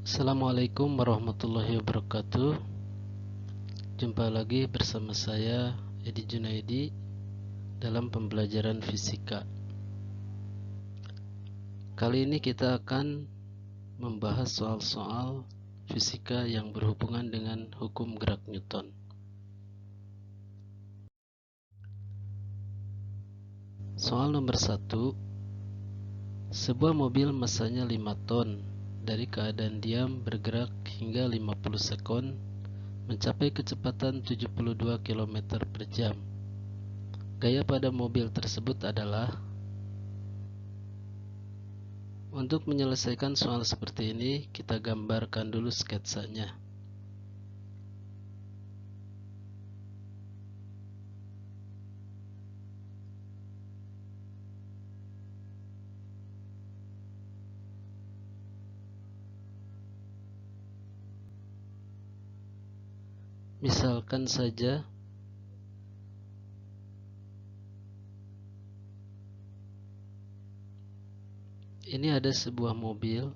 Assalamualaikum warahmatullahi wabarakatuh. Jumpa lagi bersama saya Edi Junaidi dalam pembelajaran fisika. Kali ini kita akan membahas soal-soal fisika yang berhubungan dengan hukum gerak Newton. Soal nomor 1. Sebuah mobil masanya 5 ton dari keadaan diam bergerak hingga 50 sekon mencapai kecepatan 72 km per jam. Gaya pada mobil tersebut adalah. Untuk menyelesaikan soal seperti ini, kita gambarkan dulu sketsanya. Misalkan saja ini ada sebuah mobil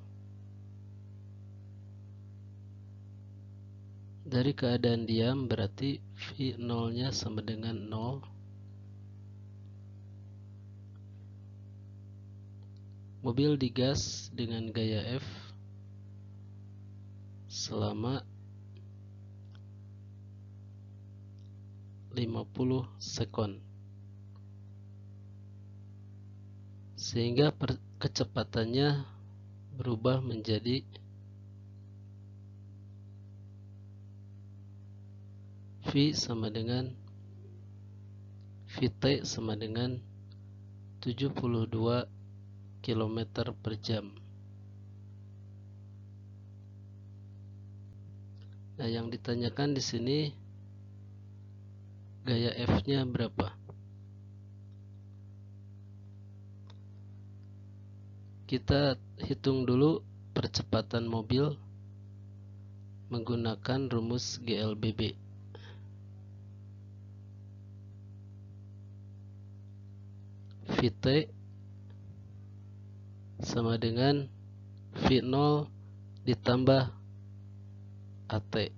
dari keadaan diam, berarti V0 nya sama dengan 0. Mobil digas dengan gaya F selama 50 sekon, sehingga kecepatannya berubah menjadi V sama dengan Vt sama dengan 72 km per jam. Nah, yang ditanyakan di sini gaya F-nya berapa? Kita hitung dulu percepatan mobil menggunakan rumus GLBB. Vt sama dengan V0 ditambah AT.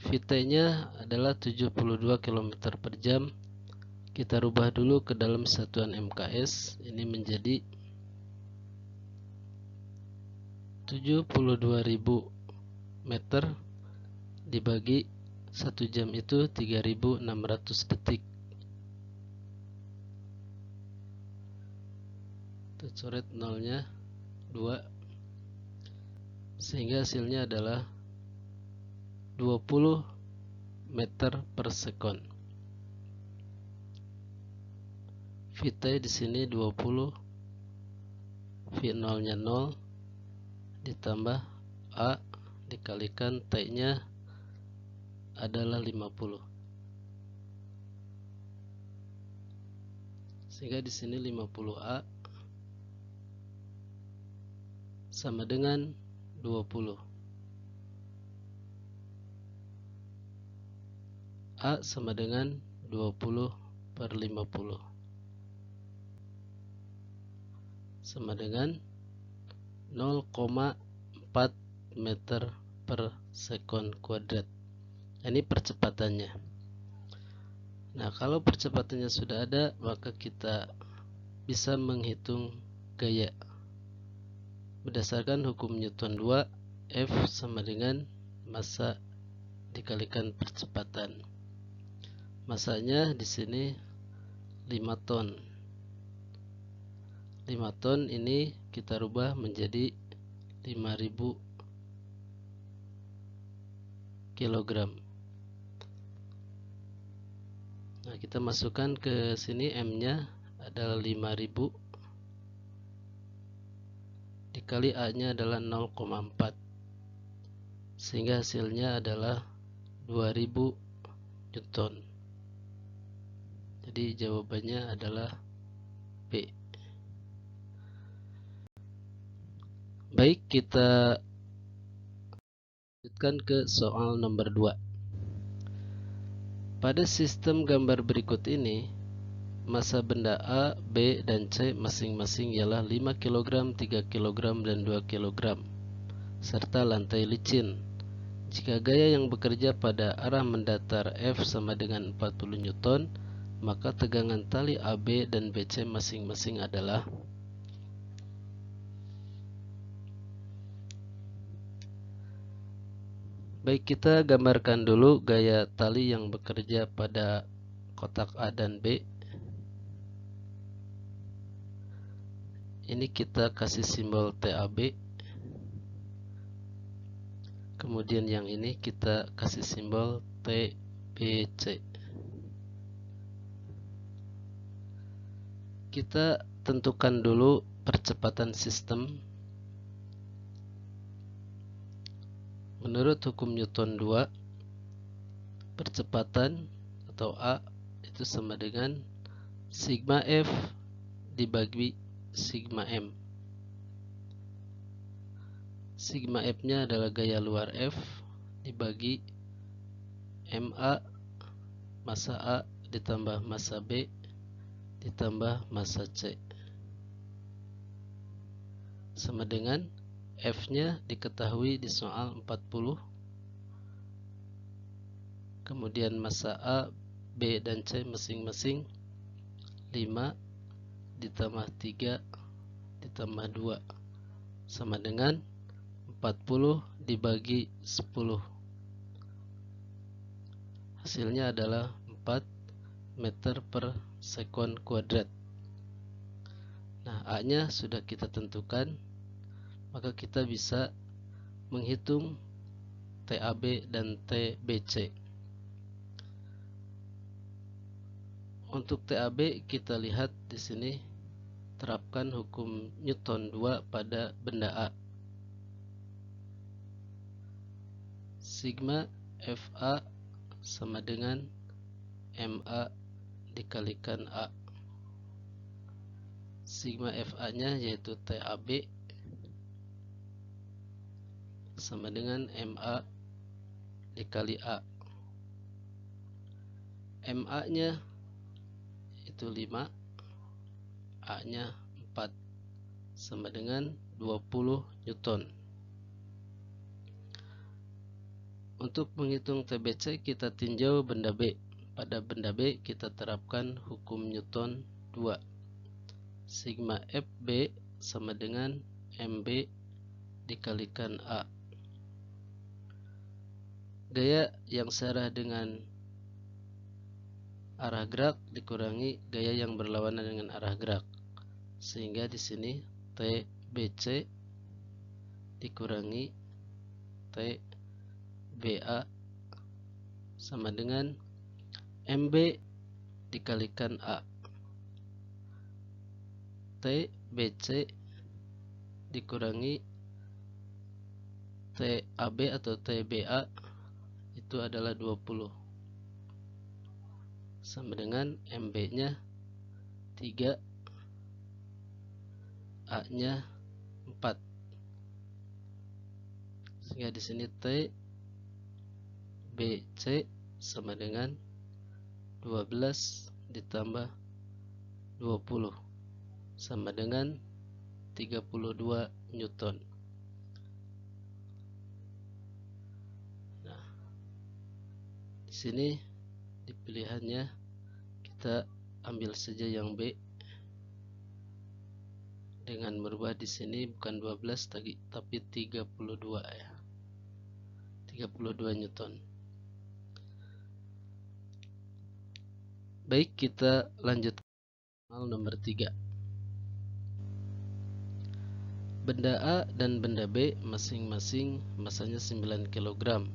Vt nya adalah 72 km per jam. Kita rubah dulu ke dalam satuan MKS. Ini menjadi 72.000 meter dibagi 1 jam itu 3.600 detik. Kita coret nolnya 2, sehingga hasilnya adalah 20 meter per sekon. Vt di sini 20, V0 nya 0 ditambah A dikalikan T nya adalah 50. Sehingga di sini 50A sama dengan 20. A sama dengan 20 per 50 sama dengan 0,4 meter per sekon kuadrat. Ini percepatannya. Nah, kalau percepatannya sudah ada, maka kita bisa menghitung gaya. Berdasarkan hukum Newton 2, F sama dengan massa dikalikan percepatan. Massanya di sini 5 ton. 5 ton ini kita rubah menjadi 5.000 kilogram. Nah, kita masukkan ke sini M-nya adalah 5.000 dikali A-nya adalah 0,4, sehingga hasilnya adalah 2000 Newton. Jadi jawabannya adalah B. Baik, kita lanjutkan ke soal nomor 2. Pada sistem gambar berikut ini, massa benda A, B, dan C masing-masing ialah 5 kg, 3 kg, dan 2 kg, serta lantai licin. Jika gaya yang bekerja pada arah mendatar F sama dengan 40 Newton, maka tegangan tali AB dan BC masing-masing adalah. Baik, kita gambarkan dulu gaya tali yang bekerja pada kotak A dan B. Ini kita kasih simbol TAB. Kemudian yang ini kita kasih simbol TBC. Kita tentukan dulu percepatan sistem. Menurut hukum Newton 2, percepatan atau A itu sama dengan sigma F dibagi sigma M. Sigma F-nya adalah gaya luar F dibagi MA, massa A ditambah massa B ditambah massa C, sama dengan F-nya diketahui di soal 40. Kemudian massa A, B, dan C masing-masing 5 ditambah 3 ditambah 2 sama dengan 40 dibagi 10. Hasilnya adalah 4 meter per sekon kuadrat. Nah, A-nya sudah kita tentukan, maka kita bisa menghitung TAB dan TBC. Untuk TAB kita lihat di sini, terapkan hukum Newton 2 pada benda A. Sigma FA sama dengan MA dikalikan A. Sigma FA-nya yaitu TAB sama dengan MA dikali A. MA-nya itu 5, A-nya 4 sama dengan 20 Newton. Untuk menghitung TBC kita tinjau benda B. Pada benda B kita terapkan hukum Newton 2. Sigma FB sama dengan MB dikalikan A. Gaya yang searah dengan arah gerak dikurangi gaya yang berlawanan dengan arah gerak, sehingga di sini TBC dikurangi TBA sama dengan MB dikalikan A. TBC dikurangi TAB atau TBA itu adalah 20 sama dengan MB-nya 3, A-nya 4. Sehingga di sini TBC sama dengan 12 ditambah 20 sama dengan 32 Newton. Nah, di sini di pilihannya kita ambil saja yang B dengan merubah di sini bukan 12 tapi 32 ya. 32 Newton. Baik, kita lanjut soal nomor 3. Benda A dan benda B masing-masing massanya 9 kg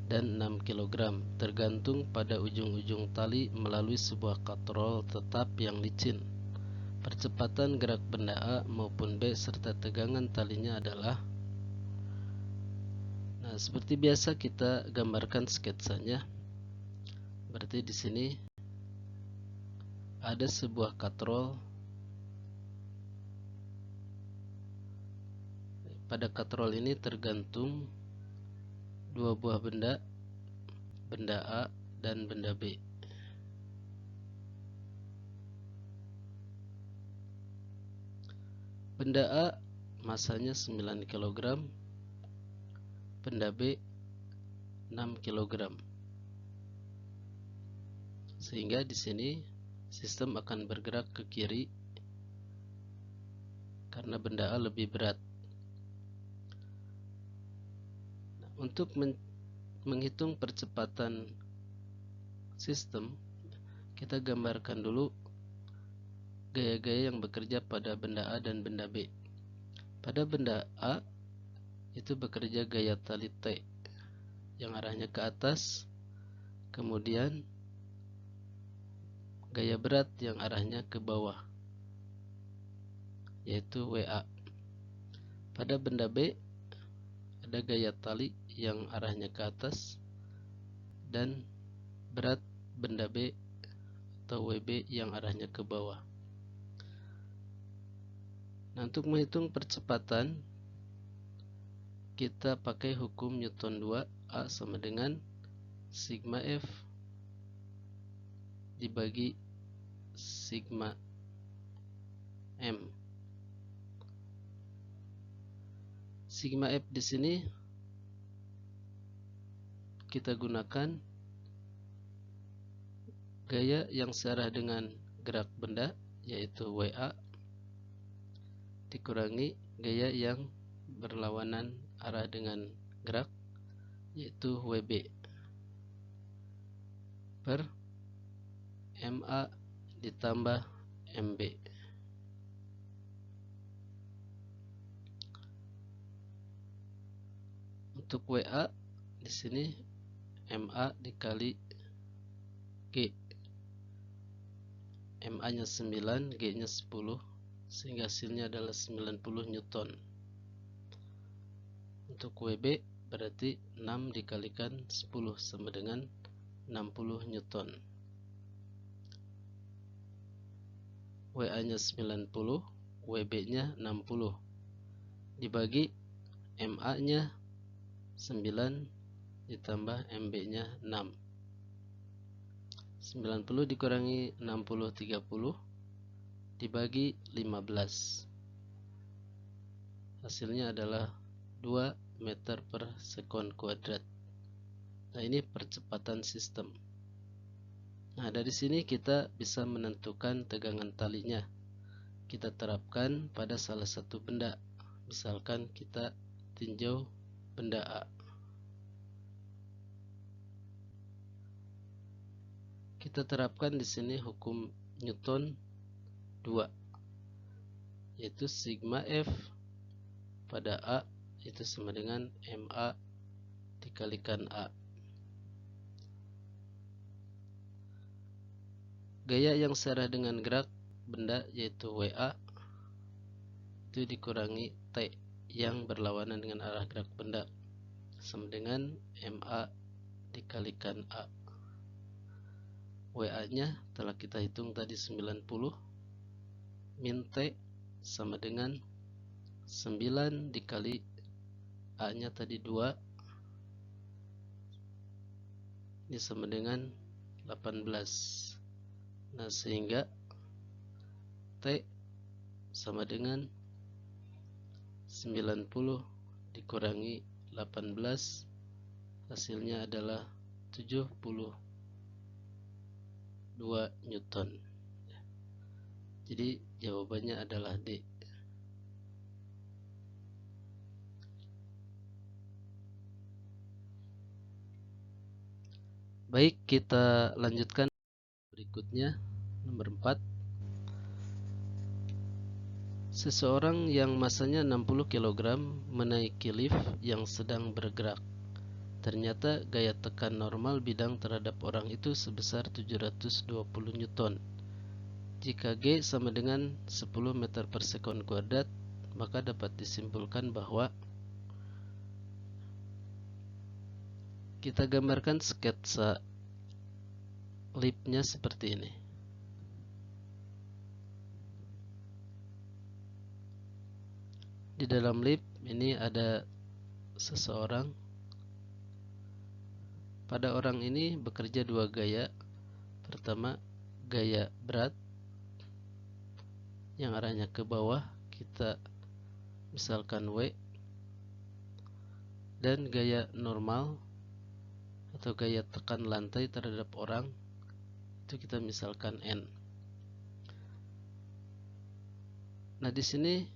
dan 6 kg, tergantung pada ujung-ujung tali melalui sebuah katrol tetap yang licin. Percepatan gerak benda A maupun B serta tegangan talinya adalah. Nah, seperti biasa kita gambarkan sketsanya. Berarti di sini ada sebuah katrol. Pada katrol ini tergantung dua buah benda, benda A dan benda B. Benda A masanya 9 kg, benda B 6 kg. Sehingga di sini sistem akan bergerak ke kiri karena benda A lebih berat. Nah, untuk menghitung percepatan sistem, kita gambarkan dulu gaya-gaya yang bekerja pada benda A dan benda B. Pada benda A itu bekerja gaya tali T yang arahnya ke atas, kemudian gaya berat yang arahnya ke bawah, yaitu WA. Pada benda B ada gaya tali yang arahnya ke atas dan berat benda B atau WB yang arahnya ke bawah. Nah, untuk menghitung percepatan kita pakai hukum Newton 2, A sama dengan sigma F dibagi sigma M. Sigma F di sini kita gunakan gaya yang searah dengan gerak benda, yaitu WA, dikurangi gaya yang berlawanan arah dengan gerak, yaitu WB, per MA ditambah MB. Untuk WA di sini MA dikali G. MA nya 9, G nya 10, sehingga hasilnya adalah 90 Newton. Untuk WB berarti 6 dikalikan 10 sama dengan 60 Newton. WA nya 90, WB nya 60, dibagi MA nya 9 ditambah MB nya 6. 90 dikurangi 60, 30, dibagi 15. Hasilnya adalah 2 meter per sekon kuadrat. Nah, ini percepatan sistem. Nah, dari sini kita bisa menentukan tegangan talinya. Kita terapkan pada salah satu benda. Misalkan kita tinjau benda A. Kita terapkan di sini hukum Newton 2, yaitu sigma F pada A itu sama dengan MA dikalikan A. Gaya yang searah dengan gerak benda, yaitu WA, itu dikurangi T yang berlawanan dengan arah gerak benda, sama dengan MA dikalikan A. WA nya telah kita hitung tadi 90, min T sama dengan 9 dikali A nya tadi 2, ini sama dengan 18. Nah, sehingga T sama dengan 90 dikurangi 18, hasilnya adalah 72 Newton. Jadi jawabannya adalah D. Baik, kita lanjutkan berikutnya, nomor 4. Seseorang yang masanya 60 kg menaiki lift yang sedang bergerak. Ternyata gaya tekan normal bidang terhadap orang itu sebesar 720 Newton. Jika G sama dengan 10 meter per sekon kuadrat, maka dapat disimpulkan bahwa, kita gambarkan sketsa liftnya seperti ini. Di dalam lift ini ada seseorang. Pada orang ini bekerja dua gaya. Pertama, gaya berat yang arahnya ke bawah, kita misalkan W, dan gaya normal atau gaya tekan lantai terhadap orang itu kita misalkan N. Nah, di sini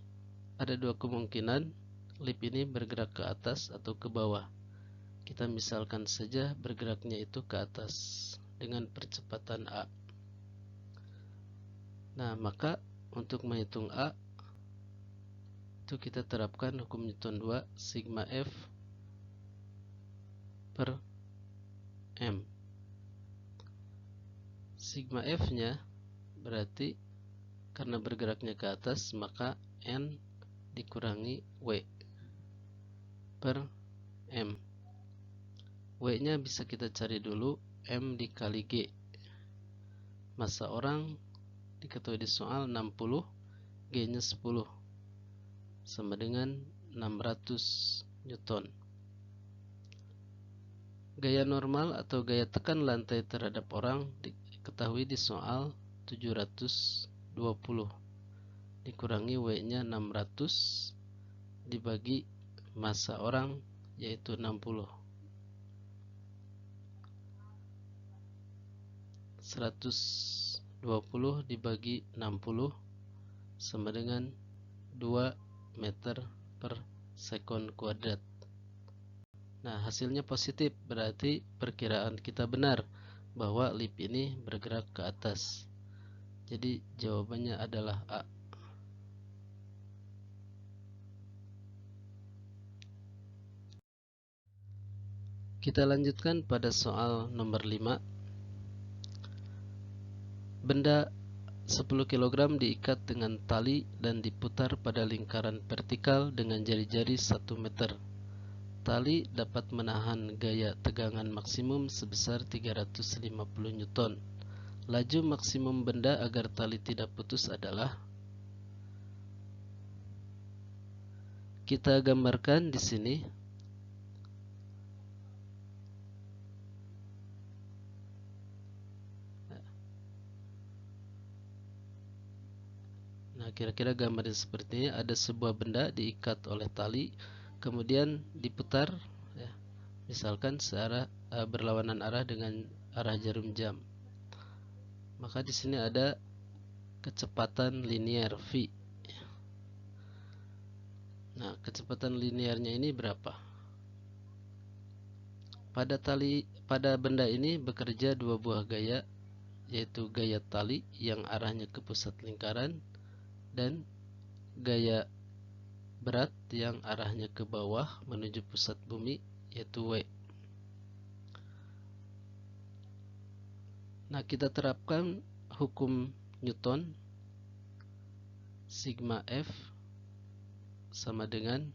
ada dua kemungkinan lip ini bergerak ke atas atau ke bawah. Kita misalkan saja bergeraknya itu ke atas dengan percepatan A. Nah, maka untuk menghitung A itu kita terapkan hukum Newton 2 sigma F per M. Sigma F nya berarti karena bergeraknya ke atas, maka N dikurangi W per M. W nya bisa kita cari dulu, M dikali G. Massa orang diketahui di soal 60, G nya 10, sama dengan 600 Newton. Gaya normal atau gaya tekan lantai terhadap orang diketahui di soal 720, dikurangi W nya 600 dibagi massa orang yaitu 60. 120 dibagi 60 sama dengan 2 meter per sekon kuadrat. Nah, hasilnya positif, berarti perkiraan kita benar bahwa lip ini bergerak ke atas. Jadi jawabannya adalah A. Kita lanjutkan pada soal nomor 5. Benda 10 kg diikat dengan tali dan diputar pada lingkaran vertikal dengan jari-jari 1 meter. Tali dapat menahan gaya tegangan maksimum sebesar 350 Newton. Laju maksimum benda agar tali tidak putus adalah, kita gambarkan di sini. Nah, kira-kira gambarnya seperti ini. Ada sebuah benda diikat oleh tali, kemudian diputar, ya, misalkan berlawanan arah dengan arah jarum jam. Maka di sini ada kecepatan linear V. Nah, kecepatan linearnya ini berapa? Pada benda ini bekerja dua buah gaya, yaitu gaya tali yang arahnya ke pusat lingkaran dan gaya berat yang arahnya ke bawah menuju pusat bumi, yaitu W. Nah, kita terapkan hukum Newton, sigma F sama dengan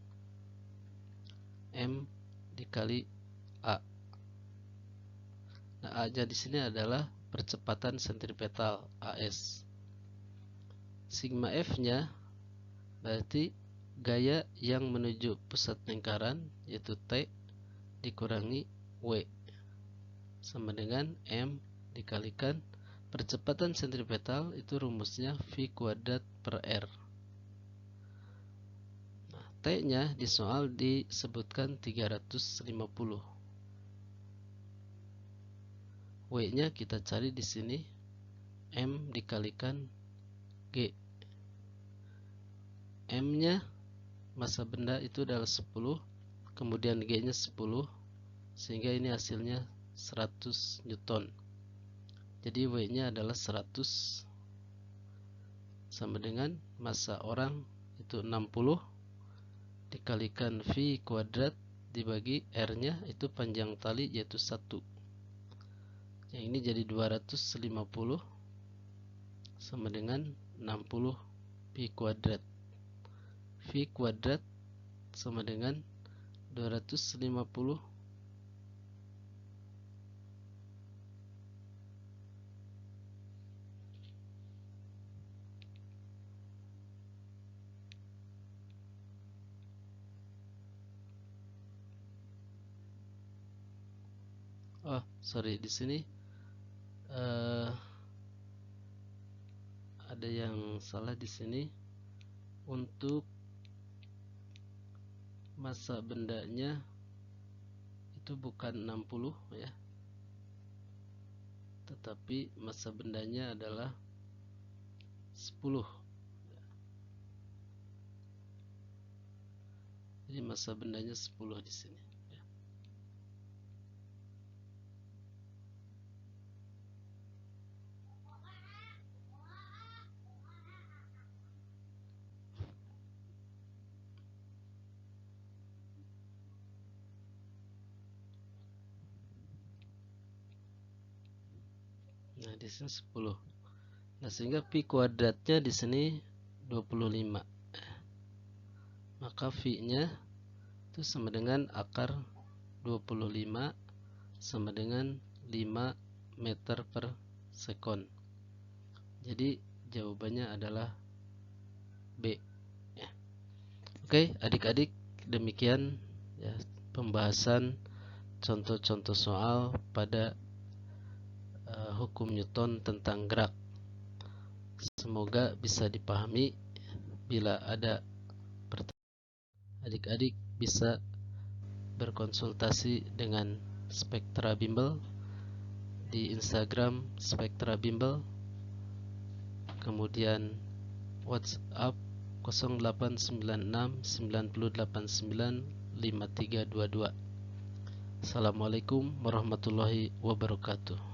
M dikali A. Nah, A-nya di sini adalah percepatan sentripetal AS. Sigma F-nya berarti gaya yang menuju pusat lingkaran, yaitu T dikurangi W, sama dengan M dikalikan percepatan sentripetal, itu rumusnya V kuadrat per R. Nah, T-nya di soal disebutkan 350. W-nya kita cari di sini, M dikalikan G. M-nya massa benda itu adalah 10, kemudian G-nya 10, sehingga ini hasilnya 100 Newton. Jadi W-nya adalah 100 sama dengan massa orang itu 60 dikalikan V kuadrat dibagi R-nya itu panjang tali yaitu 1. Yang ini jadi 250 sama dengan 60 V kuadrat. V kuadrat sama dengan 250 di sini ada yang salah di sini. untuk massa bendanya itu bukan 60 ya, tetapi massa bendanya adalah 10. Jadi massa bendanya 10 di sini ya. Nah, di sini 10. Nah, sehingga pi kuadratnya di sini 25. Maka V-nya itu sama dengan akar 25 sama dengan 5 meter per sekon. Jadi jawabannya adalah B ya. Oke, adik-adik, demikian ya pembahasan contoh-contoh soal pada hukum Newton tentang gerak. Semoga bisa dipahami. Bila ada pertanyaan, adik-adik bisa berkonsultasi dengan Spektra Bimbel di Instagram Spektra Bimbel, kemudian WhatsApp 0896 9089 5322. Assalamualaikum warahmatullahi wabarakatuh.